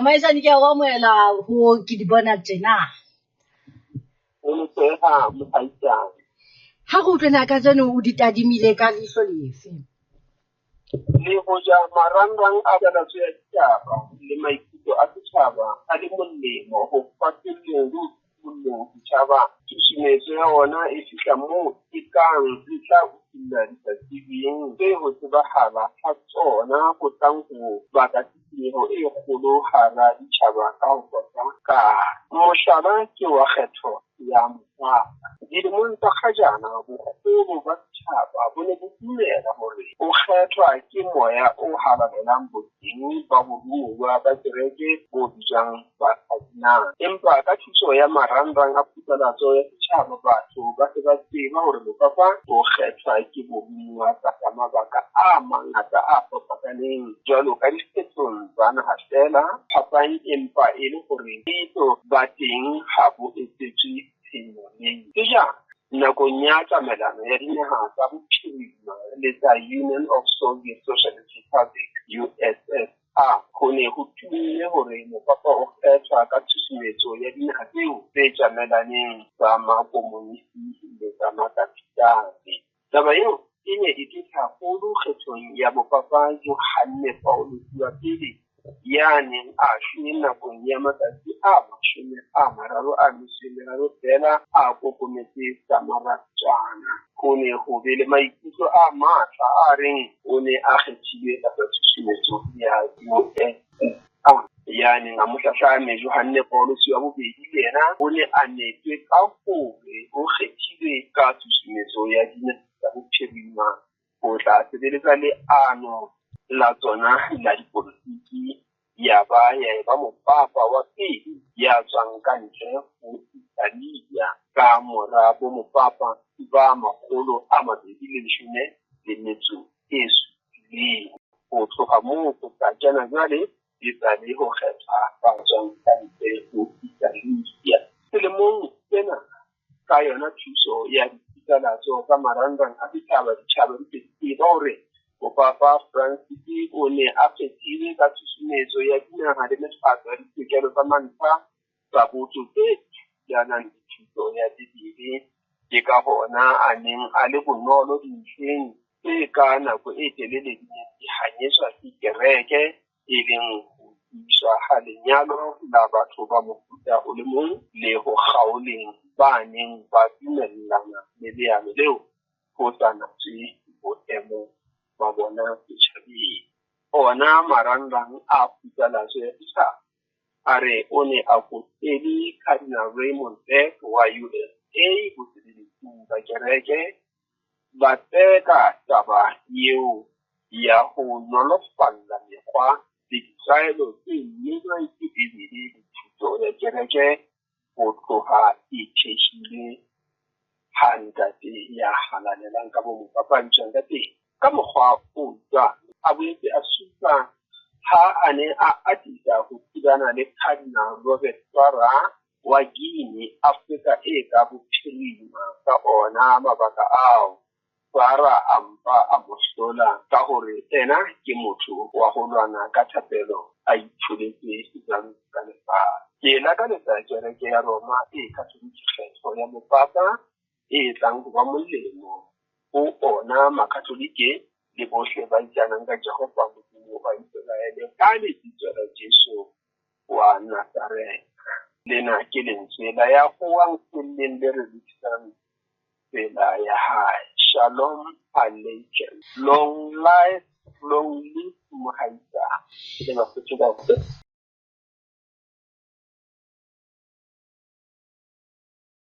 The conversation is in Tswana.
Maisane ke a go amoela go ke di bona tjena. Ha go utlwana ka tseno o di tadimile ka leihlo lefe? Le hoja marangrang a balatso ya ditaba le maikutlo a setjhaba a le molemo ho fatelleng le ho setjhaba tshusumetso ya ona e fihla moo e kang e tla utulla di-TV-ing tse ho tsebahala ha tsona ho tlang ho baka tshenyeho e kgolo hara ditjhaba ka ho fapakana. Mohlala ke wa kgetho ya mopapa. Dilemong tsa kgajana bokgolo ba setjhaba bo ne bo dumela hore o kgethwa ke moya o halalelang boteng ba boduwa ba kereke bo bijang ba Kadinang. Empa ka thuso ya marangrang a phuthelatso ya setjhaba, batho ba se ba tseba hore mopapa o kgethwa ke boduwa ka mabaka a mangata a fapakaneng, jwalo ka dikgethong tsa naha fela, phapang empa e le hore letso ba teng ha bo etsetswe tshenyo. Nakong ya tsamayano ya dinaha tsa bophirima le tsa Union of Soviet Socialist Republic, USSR, ho ne ho tumme hore mopapa o kgethwa ka tshusumetso ya dinaha tseo tse tjamelaneng tsa makomunisti le tsa makapitale. Taba eo e ne e tla haholo kgethong ya mopapa Yohane Paulus wa pele, ya neng a shwe nakong ya matsatsi a 33 fela a kokometse Samaratswana. Ho ne ho be le maikutlo a matla a reng o ne a kgethilwe ka tshusumetso ya USSR. Ya neng a mo hlahlame Yohane Paulus wa bobedi le yena o ne a netswe ka hore o kgethilwe ka tshusumetso ya dinaha tsa bophirima ho tla sebeletsa leano la tsona la dipolotiki, ya ba mopapa wa pele ya tswang ka ntle ho Italia ka mora bo mopapa ba 217. Ho tloha moo ho tla kena jwale e tsale ho kgetha ba tswang ka ntle ho Italia. Selemong sena ka yona thuso ya diphuthelatso tsa marangrang a ditjhaba di tseba hore Mopapa Francis o ne a kgethilwe ka tshusumetso ya dinaha le mekgatlo ya ditokelo tsa mantlha tsa botho tse yanang dithuso ya dibili. Ke ka hona a neng a le bonolo dintlheng tse ka nako e telele di hanyetswa ke kereke, e leng ho iswa ha lenyalo la batho ba mofuta o le mong le ho kgaoleng ba neng ba dumellana le leano leo ho tsanatswe boemo ba bona setjhabeng. Ona marangrang a phuthelatso ya setjhaba a re o ne a kopile Cardinal Raymond Beck wa USA bosebeletsing ba kereke, ba tseka taba eo ya ho nolofalla mekgwa le ditlwaelo tse nyenyane tse bebedi le thuto ya kereke ho tloha e thehile ha ntate ya halalelang ka bo mopapa ntjang ka teng. Ka mokgwa o jwalo a boetse a supa ha a ne a atisa ho thibana le Cardinal Robert Sarah wa Guinea, Afrika e ka bophirima ka ona mabaka ao. Sarah a mpa a mo hlola ka hore ena ke motho wa ho lwana ka thapelo a itholetse jwang ka lefatshe. Ke lakaletsa kereke ya Roma e katolike kgetho ya mopapa e tlang ho ba molemo ho ona makatolike le bohle ba itsanang ka Jehova Modimo wa Israele ka lebitso la Jesu wa Nazareth. Lena ke lentswe la ya goang seleng le re bitsang tsela ya hae. Shalom Aleichem. Long life, long live Mohaisa.